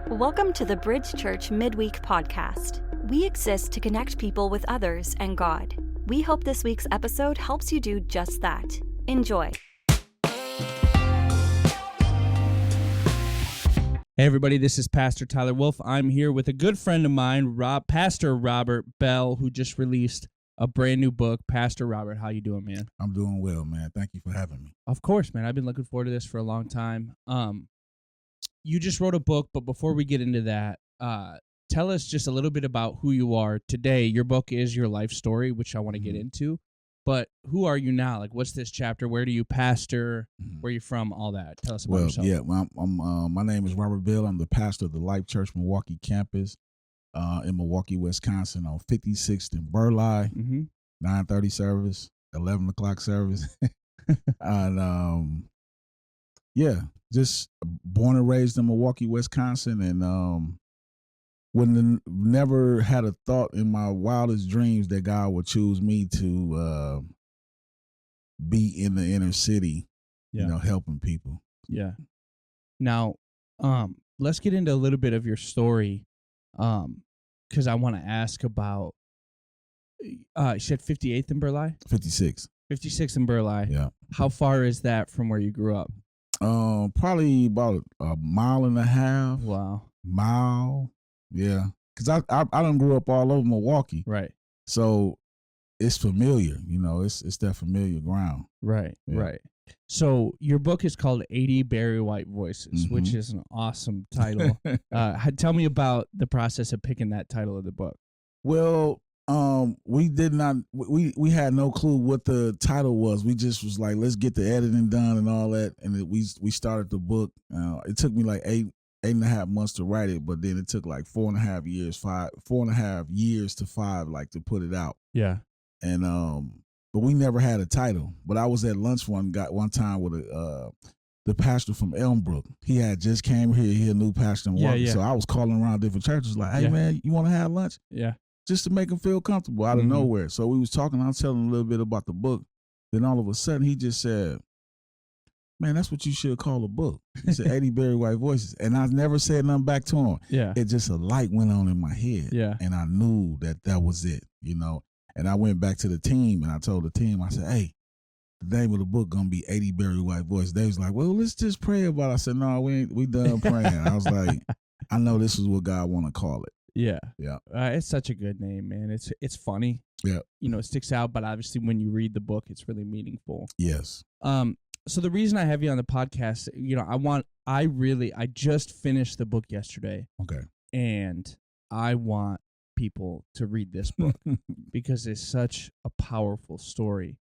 Welcome to the Bridge Church Midweek podcast. We exist to connect people with others and God. We hope this week's episode helps you do just that. Enjoy. Hey everybody, this is Pastor Tyler Wolf. I'm here with a good friend of mine, Pastor Robert Bell, who just released a brand new book. Pastor Robert, how you doing, man? I'm doing well, man. Thank you for having me. Of course, man. I've been looking forward to this for a long time. You just wrote a book, but before we get into that, tell us just a little bit about who you are today. Your book is your life story, which I want to get into. But who are you now? Like, what's this chapter? Where do you pastor? Where are you from? All that. Tell us about yourself. My name is Robert Bell. I'm the pastor of the Life Church Milwaukee campus in Milwaukee, Wisconsin, on 56th and Burleigh, 9:30 service, 11 o'clock service. And, just born and raised in Milwaukee, Wisconsin, and never had a thought in my wildest dreams that God would choose me to be in the inner city, helping people. Yeah. Now, let's get into a little bit of your story, because I want to ask about. You said 58th in Burleigh? 56. 56 in Burleigh. Yeah. How far is that from where you grew up? Probably about a mile and a half. Wow. Mile. Yeah. Because I done grew up all over Milwaukee. Right. So it's familiar, it's that familiar ground. Right. Yeah. Right. So your book is called 80 Barry White Voices, which is an awesome title. Tell me about the process of picking that title of the book. Well, we did not, we had no clue what the title was. We just was like, let's get the editing done and all that. And we started the book. It took me like eight and a half months to write it, but then it took like 4.5 years to 5, like, to put it out. Yeah. And, but we never had a title. But I was at lunch one time with the pastor from Elmbrook. He had just came here. He a new pastor in Milwaukee. So I was calling around different churches like, hey, man, you want to have lunch? Yeah. Just to make him feel comfortable out of nowhere. So we was talking. I was telling him a little bit about the book. Then all of a sudden, he just said, man, that's what you should call a book. He said, 80 Barry White Voices. And I never said nothing back to him. Yeah. It just, a light went on in my head. Yeah. And I knew that was it, And I went back to the team, and I told the team, I said, hey, the name of the book going to be 80 Barry White Voices. They was like, well, let's just pray about it. I said, no, we done praying. I was like, I know this is what God want to call it. Yeah. Yeah. It's such a good name, man. It's funny. Yeah. It sticks out, but obviously when you read the book, it's really meaningful. Yes. So the reason I have you on the podcast, I just finished the book yesterday. Okay. And I want people to read this book because it's such a powerful story.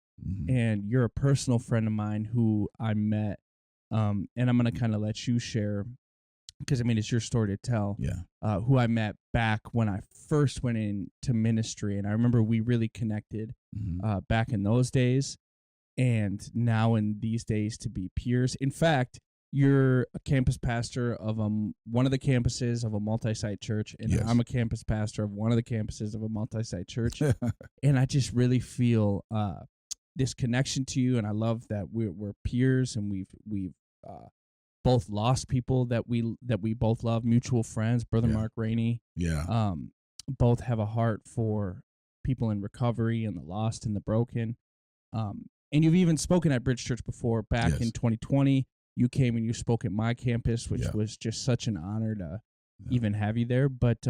And you're a personal friend of mine who I met, and I'm going to kind of let you share, because, it's your story to tell. Yeah. Who I met back when I first went into ministry. And I remember we really connected back in those days, and now in these days to be peers. In fact, you're a campus pastor of one of the campuses of a multi-site church, and yes. I'm a campus pastor of one of the campuses of a multi-site church. And I just really feel this connection to you, and I love that we're peers, and we've both lost people that we both love, mutual friends. Brother Mark Rainey, both have a heart for people in recovery and the lost and the broken. And you've even spoken at Bridge Church before. Back in 2020, you came and you spoke at my campus, which was just such an honor to even have you there. But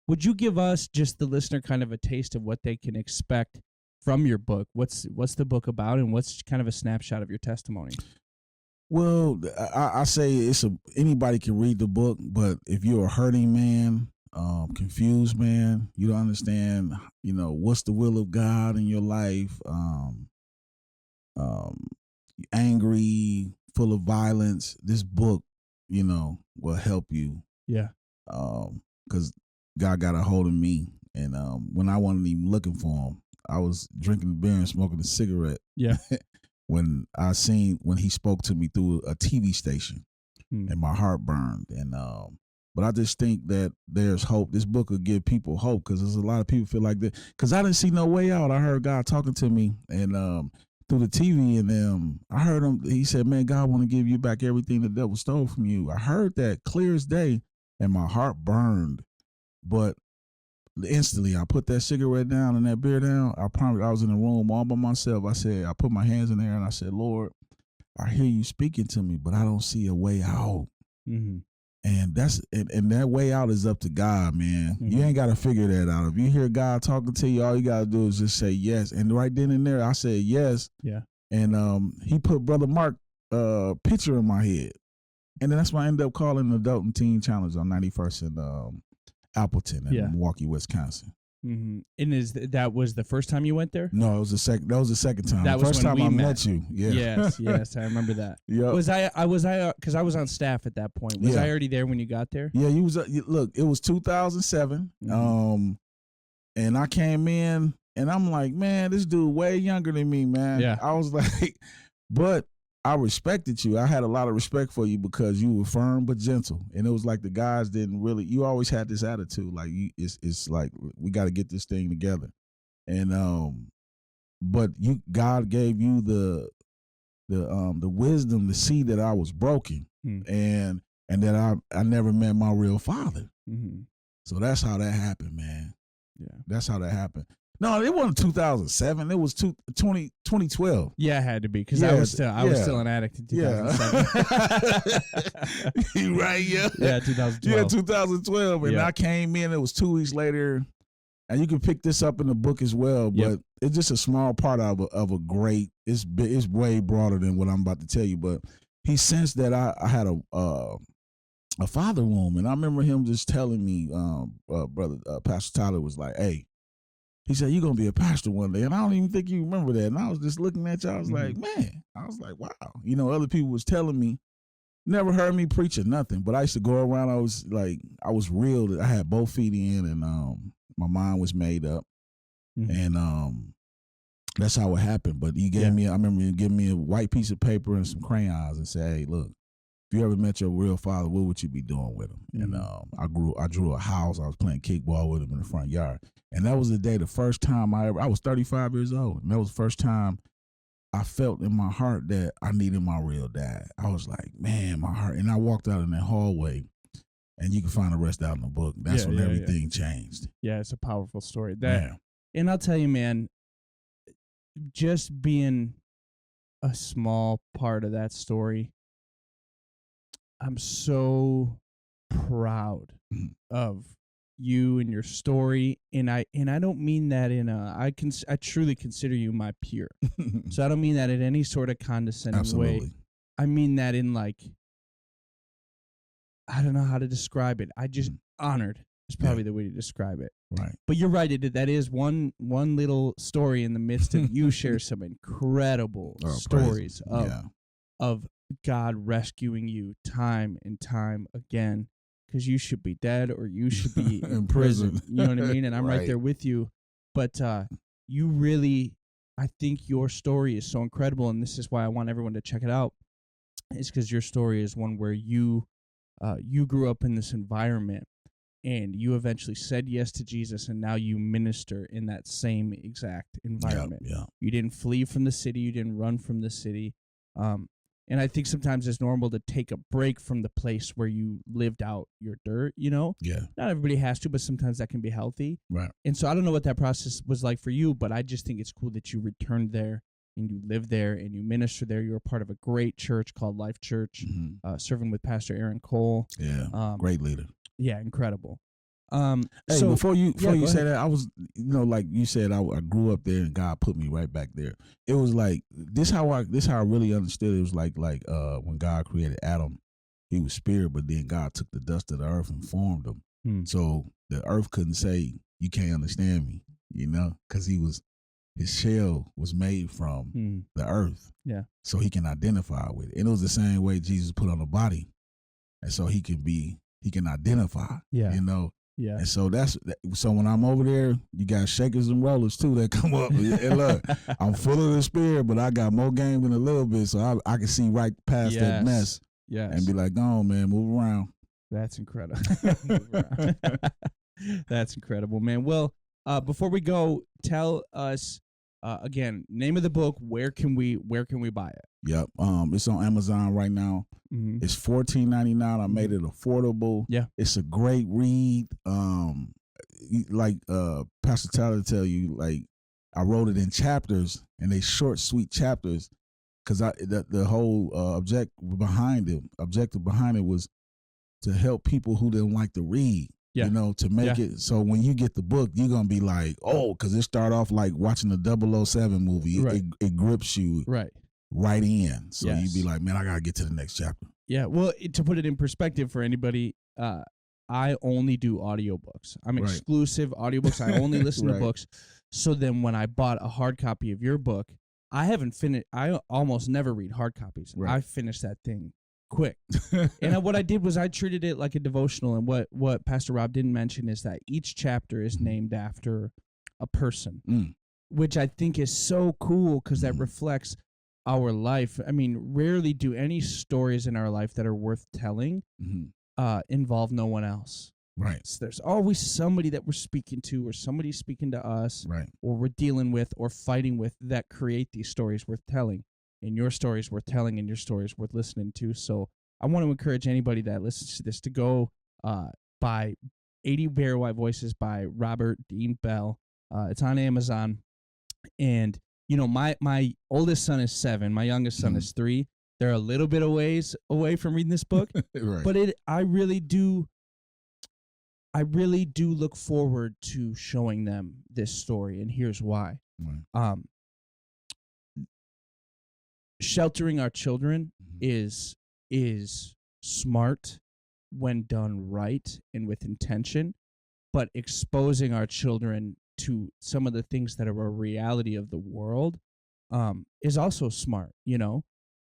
would you give us, just the listener, kind of a taste of what they can expect from your book? What's the book about, and what's kind of a snapshot of your testimony? Well, I say anybody can read the book, but if you're a hurting man, confused man, you don't understand, what's the will of God in your life, angry, full of violence, this book, will help you. Yeah. Because God got a hold of me, and when I wasn't even looking for him, I was drinking beer and smoking a cigarette. Yeah. when he spoke to me through a TV station, and my heart burned. And but I just think that there's hope. This book will give people hope, because there's a lot of people feel like that. Because I didn't see no way out. I heard God talking to me, and through the TV, and I heard him. He said, "Man, God want to give you back everything the devil stole from you." I heard that clear as day, and my heart burned. But instantly, I put that cigarette down and that beer down. I promise, I was in the room all by myself. I said, I put my hands in there and I said, Lord, I hear you speaking to me, but I don't see a way out. Mm-hmm. And that way out is up to God, man. Mm-hmm. You ain't got to figure that out. If you hear God talking to you, all you got to do is just say yes. And right then and there, I said yes. Yeah. And he put Brother Mark picture in my head. And then that's why I ended up calling the Adult and Teen Challenge on 91st and Appleton in Milwaukee, Wisconsin. Mm-hmm. And that was the first time you went there? No, it was the second. That was the second time. That the was first when time we I met you. Yeah. Yes, I remember that. Yeah. Was I because I was on staff at that point. Was I already there when you got there? Yeah, you was. Look, it was 2007. Mm-hmm. And I came in, and I'm like, man, this dude way younger than me, man. Yeah. I was like, but I respected you. I had a lot of respect for you because you were firm but gentle, and it was like the guys didn't really. You always had this attitude, like it's like we got to get this thing together, and but God gave you the wisdom to see that I was broken, and that I never met my real father. Mm-hmm. So that's how that happened, man. Yeah, that's how that happened. No, it wasn't 2007. It was 2012. Yeah, it had to be because I was still an addict in 2007. You right? Yeah. Yeah, 2012. Yeah, 2012. And I came in. It was 2 weeks later, and you can pick this up in the book as well. But it's just a small part of a great. It's way broader than what I'm about to tell you. But he sensed that I had a father wound, and I remember him just telling me, brother Pastor Tyler was like, "Hey." He said, you're going to be a pastor one day. And I don't even think you remember that. And I was just looking at you. I was like, man, I was like, wow. You know, other people was telling me, never heard me preach or nothing. But I used to go around. I was real. I had both feet in, and my mind was made up. Mm-hmm. And that's how it happened. But he gave me, I remember you giving me a white piece of paper and some crayons and said, hey, look, if you ever met your real father, what would you be doing with him? Mm-hmm. And I drew a house. I was playing kickball with him in the front yard. And that was the first time I was 35 years old. And that was the first time I felt in my heart that I needed my real dad. I was like, man, my heart. And I walked out in that hallway, and you can find the rest out in the book. That's when everything changed. Yeah, it's a powerful story. And I'll tell you, man, just being a small part of that story, I'm so proud of you and your story, and I don't mean that in I truly consider you my peer. So I don't mean that in any sort of condescending way. I mean that in like, I don't know how to describe it. I just honored is probably the way to describe it. Right. But you're right. That is one little story in the midst of you share some incredible stories of God rescuing you time and time again, because you should be dead or you should be in prison. You know what I mean? And I'm right there with you. But you really, I think your story is so incredible, and this is why I want everyone to check it out, is because your story is one where you grew up in this environment, and you eventually said yes to Jesus, and now you minister in that same exact environment. Yeah. You didn't flee from the city. You didn't run from the city. And I think sometimes it's normal to take a break from the place where you lived out your dirt, you know? Yeah. Not everybody has to, but sometimes that can be healthy. Right. And so I don't know what that process was like for you, but I just think it's cool that you returned there and you live there and you minister there. You're a part of a great church called Life Church, serving with Pastor Aaron Cole. Yeah, great leader. Yeah, incredible. Hey, so, before you say ahead. that, I was, like you said, I grew up there and God put me right back there. It was like this how I really understood it. It was like when God created Adam, he was spirit, but then God took the dust of the earth and formed him. So the earth couldn't say, you can't understand me, because his shell was made from the earth. Yeah. So he can identify with it. And it was the same way Jesus put on a body. And so he can identify. Yeah. Yeah. And so so when I'm over there, you got shakers and rollers too that come up. And look, I'm full of the spirit, but I got more game than a little bit, so I can see right past that mess. Yes. And be like, go on, man, move around. That's incredible. That's incredible, man. Well, before we go, tell us again, name of the book. Where can we buy it? Yep. It's on Amazon right now. Mm-hmm. It's $14.99. I made it affordable. Yeah. It's a great read. Like Pastor Tyler tell you, like I wrote it in chapters, and they short, sweet chapters, because the whole objective behind it was to help people who didn't like to read. Yeah. You know, to make it so when you get the book, you're gonna be like, oh, because it start off like watching a 007 movie. Right. It grips you right in. So you'd be like, man, I gotta get to the next chapter. Yeah. Well, to put it in perspective for anybody, I only do audiobooks. I'm exclusive audiobooks. I only listen to books. So then when I bought a hard copy of your book, I haven't finished. I almost never read hard copies. Right. I finished that thing quick. And what I did was I treated it like a devotional. And what Pastor Rob didn't mention is that each chapter is named after a person, which I think is so cool because that reflects our life. I mean, rarely do any stories in our life that are worth telling involve no one else. Right. So there's always somebody that we're speaking to, or somebody speaking to us, or we're dealing with or fighting with, that create these stories worth telling. And your stories worth telling, and your stories worth listening to. So I want to encourage anybody that listens to this to go buy 80 Very White Voices by Robert Dean Bell. It's on Amazon. And, you know, my oldest son is 7. My youngest son is 3. They're a little bit away from reading this book. But I really do look forward to showing them this story. And here's why. Sheltering our children is smart when done right and with intention, but exposing our children to some of the things that are a reality of the world is also smart, you know.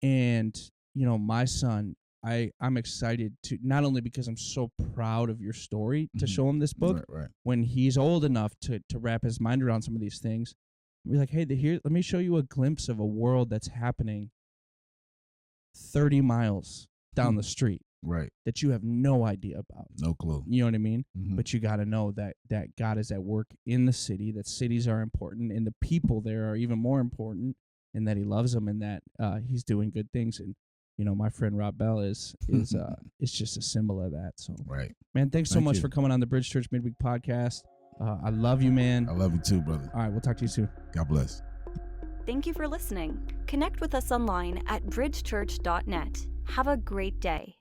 And, you know, my son, I'm excited to, not only because I'm so proud of your story to show him this book, when he's old enough to wrap his mind around some of these things. Be like, hey, let me show you a glimpse of a world that's happening 30 miles down the street, that you have no idea about. No clue. You know what I mean? But you got to know that God is at work in the city, that cities are important, and the people there are even more important, and that he loves them, and that he's doing good things. And, you know, my friend Rob Bell is just a symbol of that. So, man, thanks so much for coming on the Bridge Church Midweek podcast. I love you, man. I love you too, brother. All right, we'll talk to you soon. God bless. Thank you for listening. Connect with us online at bridgechurch.net. Have a great day.